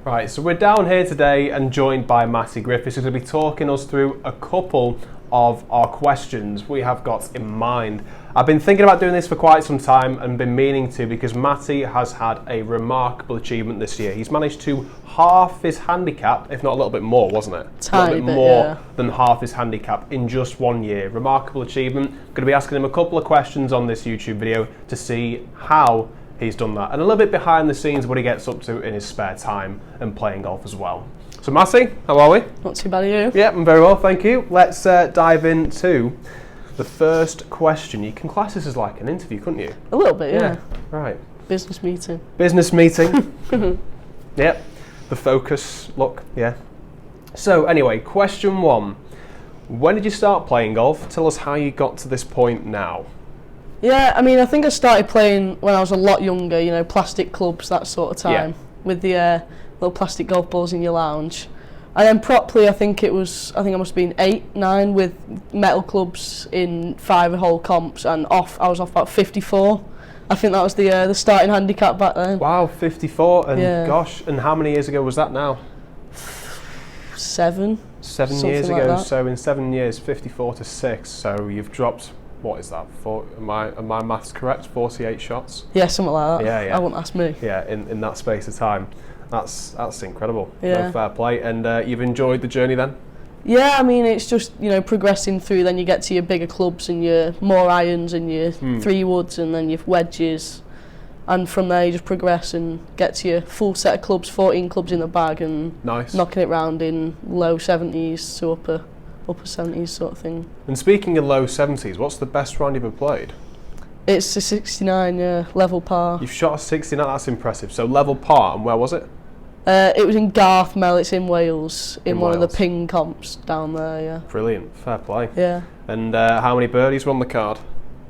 Right, so we're down here today and joined by Matty Griffiths, who's going to be talking us through a couple of our questions we have got in mind. I've been thinking about doing this for quite some time and been meaning to, because Matty has had a remarkable achievement this year. He's managed to halve his handicap, if not a little bit more, wasn't it? Tiny a little bit more than half his handicap in just 1 year. Remarkable achievement. Going to be asking him a couple of questions on this YouTube video to see how he's done that, and a little bit behind the scenes what he gets up to in his spare time and playing golf as well. So Matty, how are we? Not too bad, are you? Yeah, I'm very well, thank you. Let's dive into the first question. You can class this as like an interview, couldn't you? A little bit, yeah. Right. Business meeting. Business meeting. Yep. The focus look, yeah. So anyway, question one. When did you start playing golf? Tell us how you got to this point now. Yeah, I mean, I think I started playing when I was a lot younger, you know, plastic clubs, that sort of time, with the little plastic golf balls in your lounge. And then properly, I think I must have been 8, 9 with metal clubs in 5-hole comps, and I was off about 54. I think that was the starting handicap back then. Wow, 54, and gosh, and how many years ago was that now? 7. 7 years ago, so in 7 years, 54 to 6, so you've dropped, what is that, am my maths correct, 48 shots? Yeah, something like that. Yeah. I wouldn't ask me. Yeah, in that space of time. That's incredible. Yeah. No, fair play. And you've enjoyed the journey then? Yeah, I mean, it's just, you know, progressing through, then you get to your bigger clubs and your more irons and your 3-woods and then your wedges. And from there you just progress and get to your full set of clubs, 14 clubs in the bag, and knocking it round in low 70s to upper 70s sort of thing. And speaking of low 70s, what's the best round you've ever played? It's a 69, yeah, level par. You've shot a 69, that's impressive. So level par, and where was it? It was in Garthmel, it's in Wales, in one of the ping comps down there, yeah. Brilliant, fair play. Yeah. And how many birdies were on the card?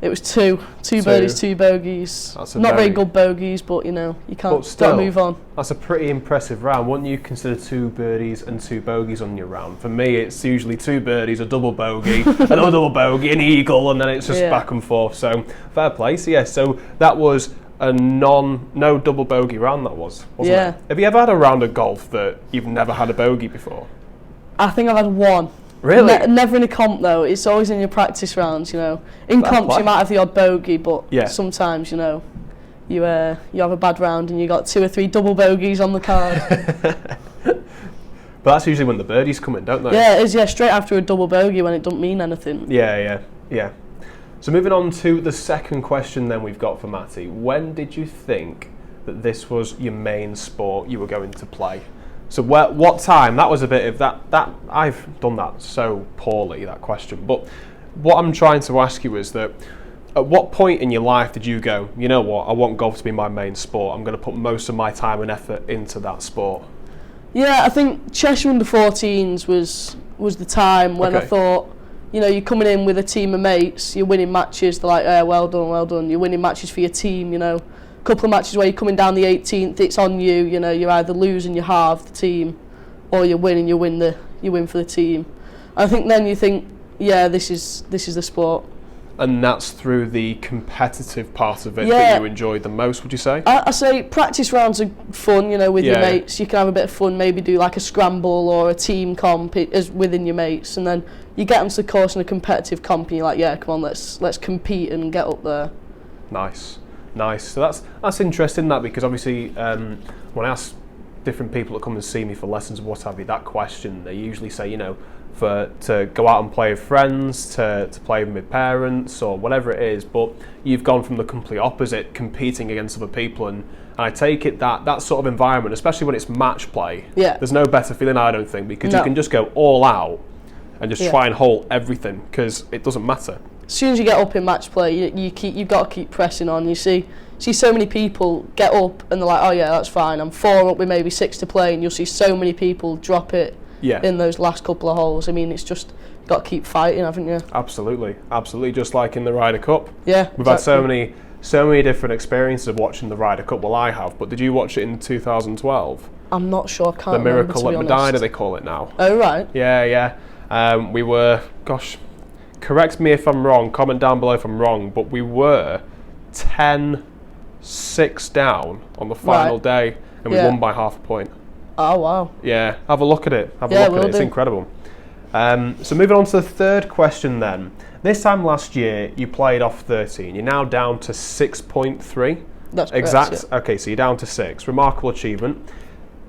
It was two birdies, 2 bogeys. That's not very good bogeys, but you know, you can't still move on. That's a pretty impressive round. Wouldn't you consider 2 birdies and 2 bogeys on your round? For me, it's usually 2 birdies, a double bogey, another double bogey, an eagle, and then it's just back and forth. So fair play. So so that was a no double bogey round. That wasn't it? Have you ever had a round of golf that you've never had a bogey before? I think I've had one. Really? Never in a comp though. It's always in your practice rounds, you know. In comps you might have the odd bogey, but sometimes, you know, you have a bad round and you got 2 or 3 double bogeys on the card. But that's usually when the birdies come in, don't they? Yeah, it is. Yeah, straight after a double bogey when it doesn't mean anything. Yeah. So moving on to the second question then we've got for Matty. When did you think that this was your main sport you were going to play? So what time? That was a bit of that I've done that so poorly, that question. But what I'm trying to ask you is that at what point in your life did you go, you know what, I want golf to be my main sport. I'm going to put most of my time and effort into that sport. Yeah, I think Cheshire under-14s was the time when I thought, you know, you're coming in with a team of mates, you're winning matches, they're like, well done. You're winning matches for your team, you know. Couple of matches where you're coming down the 18th, it's on you. You know, you either lose and you halve the team, or you win and you win for the team. I think then you think, yeah, this is the sport. And that's through the competitive part of it that you enjoyed the most, would you say? I say practice rounds are fun, you know, with your mates. You can have a bit of fun, maybe do like a scramble or a team comp as within your mates, and then you get onto the course in a competitive comp, and you're like, yeah, come on, let's compete and get up there. Nice. So that's interesting, that, because obviously when I ask different people that come and see me for lessons and what have you, that question, they usually say, you know, to go out and play with friends, to play with my parents or whatever it is, but you've gone from the complete opposite, competing against other people, and I take it that sort of environment, especially when it's match play, there's no better feeling, I don't think, because you can just go all out and just try and hold everything, because it doesn't matter. As soon as you get up in match play, you've got to keep pressing on. You see so many people get up and they're like, oh yeah, that's fine, I'm 4 up with maybe 6 to play, and you'll see so many people drop it in those last couple of holes. I mean, it's just, you've got to keep fighting, haven't you? Absolutely, just like in the Ryder Cup. Yeah, we've had so many different experiences of watching the Ryder Cup. Well, I have, but did you watch it in 2012? I'm not sure, I can't remember. The Miracle at Medina, they call it now. Oh right. Yeah. We were, correct me if I'm wrong, comment down below if I'm wrong, but we were 10-6 down on the final day, and we won by half a point. Oh, wow. Yeah, have a look at it. It's incredible. So moving on to the third question then. This time last year, you played off 13. You're now down to 6.3. That's exact. Correct, yeah. Okay, so you're down to 6. Remarkable achievement.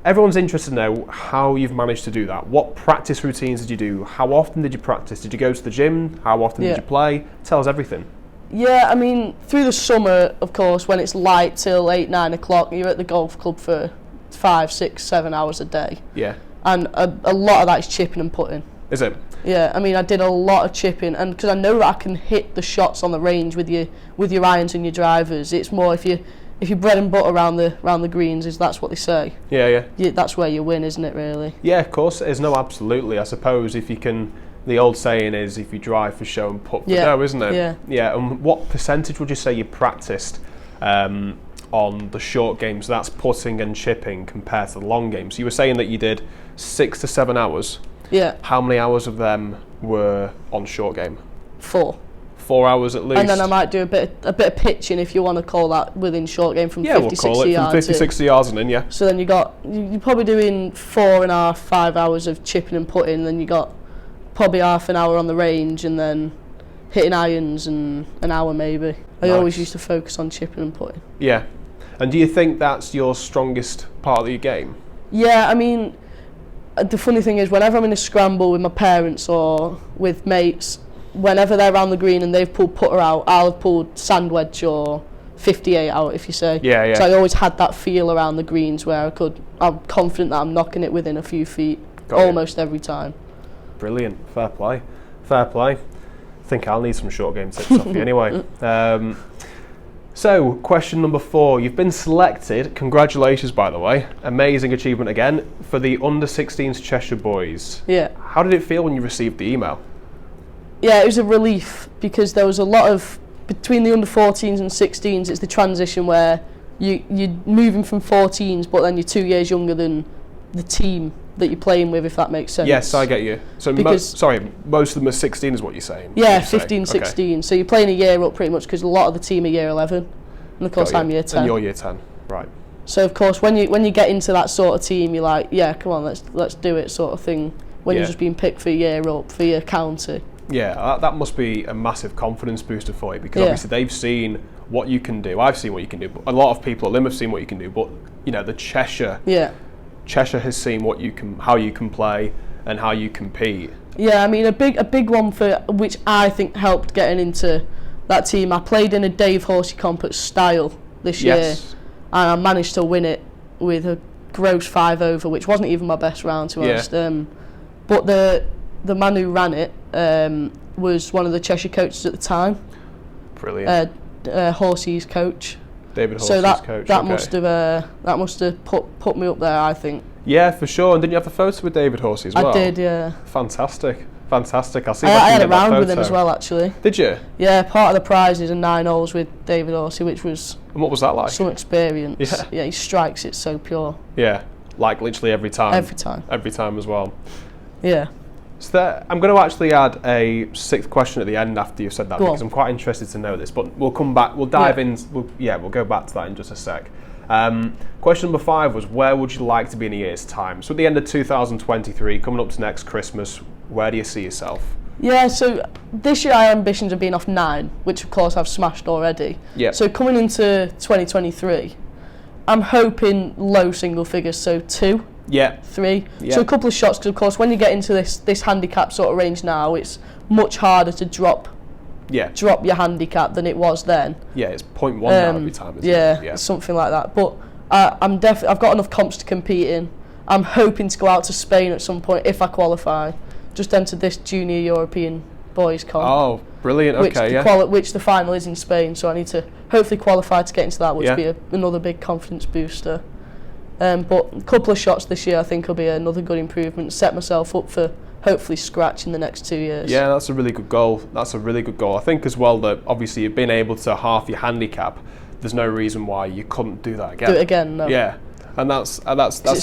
Everyone's interested to know how you've managed to do that. What practice routines did you do? How often did you practice? Did you go to the gym? How often did you play? Tell us everything. Yeah, I mean, through the summer, of course, when it's light till 8, 9 o'clock, you're at the golf club for 5, 6, 7 hours a day. Yeah. And a lot of that is chipping and putting. Is it? Yeah, I mean, I did a lot of chipping, and because I know that I can hit the shots on the range with your irons and your drivers. It's more if you bread and butter around the greens, that's what they say. Yeah. That's where you win, isn't it, really? Yeah, of course it is. No, absolutely. I suppose if you can, the old saying is, if you drive for show and putt for dough, isn't it? Yeah. Yeah, and what percentage would you say you practiced on the short games? That's putting and chipping compared to the long games. You were saying that you did 6 to 7 hours. Yeah. How many hours of them were on short game? 4. 4 hours at least. And then I might do a bit of pitching, if you want to call that, within short game from 50, we'll 60 call it yards. from 50, 60 yards and in, yeah. So then you're probably doing 4.5, 5 hours of chipping and putting, then you got probably half an hour on the range, and then hitting irons and an hour maybe. I always used to focus on chipping and putting. Yeah. And do you think that's your strongest part of your game? Yeah, I mean, the funny thing is, whenever I'm in a scramble with my parents or with mates, whenever they're around the green and they've pulled putter out, I'll have pulled sand wedge or 58 out, if you say. Yeah. So I always had that feel around the greens where I'm confident that I'm knocking it within a few feet almost every time. Brilliant. Fair play. I think I'll need some short game tips off you anyway. So, question number 4. You've been selected, congratulations by the way, amazing achievement again, for the under-16s Cheshire boys. Yeah. How did it feel when you received the email? Yeah, it was a relief, because there was a lot of, between the under-14s and 16s, it's the transition where you're moving from 14s, but then you're 2 years younger than the team that you're playing with, if that makes sense. Yes, I get you. So, most of them are 16 is what you're saying? Yeah, 15, 16. Okay. So you're playing a year up pretty much, because a lot of the team are year 11. And of course I'm year 10. And you're year 10, right. So of course when you get into that sort of team, you're like, yeah, come on, let's do it sort of thing, when you're just being picked for a year up, for your county. Yeah, that must be a massive confidence booster for you, because obviously they've seen what you can do. I've seen what you can do, but a lot of people at Lim have seen what you can do, but the Cheshire has seen how you can play and how you compete. Yeah, I mean a big one for which I think helped getting into that team. I played in a Dave Horsey comp at Style this year, and I managed to win it with a gross 5 over, which wasn't even my best round, to be honest. But the man who ran it was one of the Cheshire coaches at the time. Brilliant. Horsey's coach. David Horsey's coach. That must have put me up there, I think. Yeah, for sure. And didn't you have a photo with David Horsey as well? I did, yeah. Fantastic. I'll see if I can had get a round that with him as well, actually. Did you? Yeah, part of the prize is a 9 holes with David Horsey, which was... And what was that like? Some experience. Yeah, he strikes it so pure. Yeah, like literally every time. Every time as well. Yeah. So I'm going to actually add a 6th question at the end after you've said that, because I'm quite interested to know this. But we'll come back. We'll dive in. We'll go back to that in just a sec. Question number 5 was, where would you like to be in a year's time? So at the end of 2023, coming up to next Christmas, where do you see yourself? Yeah, so this year our ambitions have been off 9, which of course I've smashed already. Yeah. So coming into 2023, I'm hoping low single figures, so 2. Yeah. 3. Yeah. So a couple of shots, because of course when you get into this handicap sort of range now, it's much harder to drop your handicap than it was then. Yeah, it's 0.1 now every time, isn't it? Yeah, something like that. But I've got enough comps to compete in. I'm hoping to go out to Spain at some point if I qualify. Just entered this junior European boys comp. Oh, brilliant! Which the final is in Spain, so I need to hopefully qualify to get into that, which will be another big confidence booster. But a couple of shots this year I think will be another good improvement. Set myself up for hopefully scratch in the next 2 years. Yeah, that's a really good goal. I think as well that obviously you've been able to half your handicap. There's no reason why you couldn't do that again. Do it again, no. Yeah, and that's it's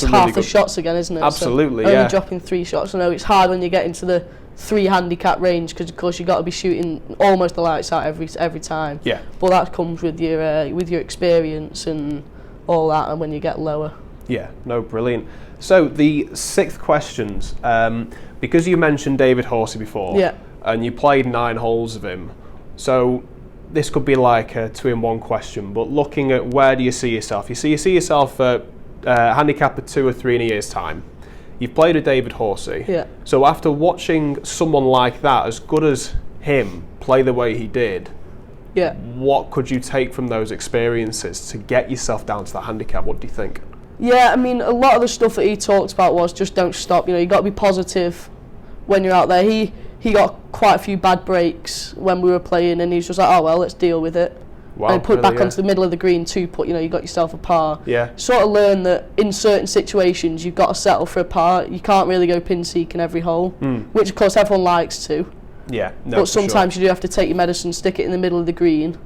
a really half good... the shots again, isn't it? Absolutely, so only dropping 3 shots. I know it's hard when you get into the 3 handicap range, because of course you've got to be shooting almost the lights out every time. Yeah. But that comes with your experience and all that, and when you get lower. Yeah, no, brilliant. So the 6th questions, because you mentioned David Horsey before, Yeah. and you played 9 holes of him, so this could be like a 2-in-1 question, but looking at where do you see yourself? You see yourself at handicap at 2 or 3 in a year's time. You've played with David Horsey. Yeah. So after watching someone like that, as good as him, play the way he did, Yeah. what could you take from those experiences to get yourself down to that handicap? What do you think? Yeah, I mean, a lot of the stuff that he talked about was just don't stop. You know, you got to be positive when you're out there. He got quite a few bad breaks when we were playing, and he's just like, oh well, let's deal with it. Wow, and put it really, back onto the middle of the green 2-putt. You know, you got yourself a par. Yeah. Sort of learn that in certain situations you've got to settle for a par. You can't really go pin seeking every hole, which of course everyone likes to. Yeah, no, but sometimes you do have to take your medicine, stick it in the middle of the green,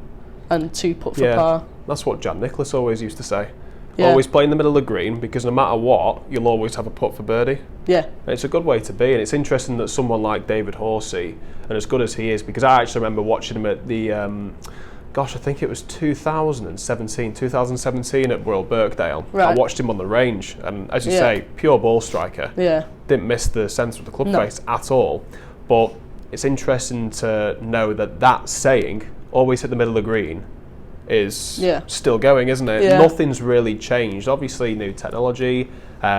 and 2-putt for par. That's what Jan Nicholas always used to say. Yeah. Always play in the middle of the green, because no matter what, you'll always have a putt for birdie. Yeah. And it's a good way to be, and it's interesting that someone like David Horsey, and as good as he is, because I actually remember watching him at the, I think it was 2017 at Royal Birkdale. Right. I watched him on the range, and as you Yeah. say, pure ball striker. Yeah. Didn't miss the centre of the club No. face at all. But it's interesting to know that saying, always hit the middle of the green, is still going, isn't it? Yeah. Nothing's really changed. Obviously, new technology,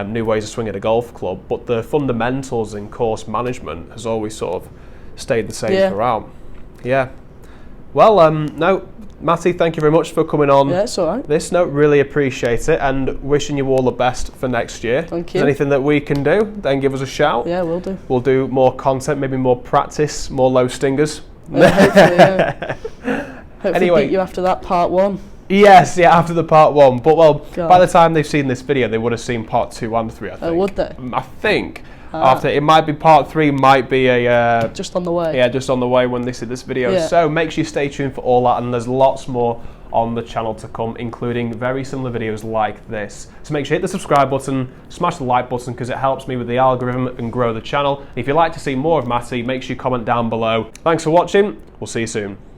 new ways of swinging a golf club, but the fundamentals in course management has always sort of stayed the same throughout. Yeah. Well, no, Matty, thank you very much for coming on. Yeah, it's all right. This note, really appreciate it, and wishing you all the best for next year. Thank you. If there's anything that we can do, then give us a shout. Yeah, we'll do. We'll do more content, maybe more practice, more low stingers. Hopefully, yeah. Hopefully Anyway. beat you after that part 1. Yes, yeah, after the part 1. But, well, God. by the time they've seen this video, they would have seen part 2 and 3, I think. Oh, would they? I think. After it might be part 3, might be a... Just on the way. Yeah, just on the way when they see this video. Yeah. So make sure you stay tuned for all that, and there's lots more on the channel to come, including very similar videos like this. So make sure you hit the subscribe button, smash the like button, because it helps me with the algorithm and grow the channel. If you'd like to see more of Matty, make sure you comment down below. Thanks for watching. We'll see you soon.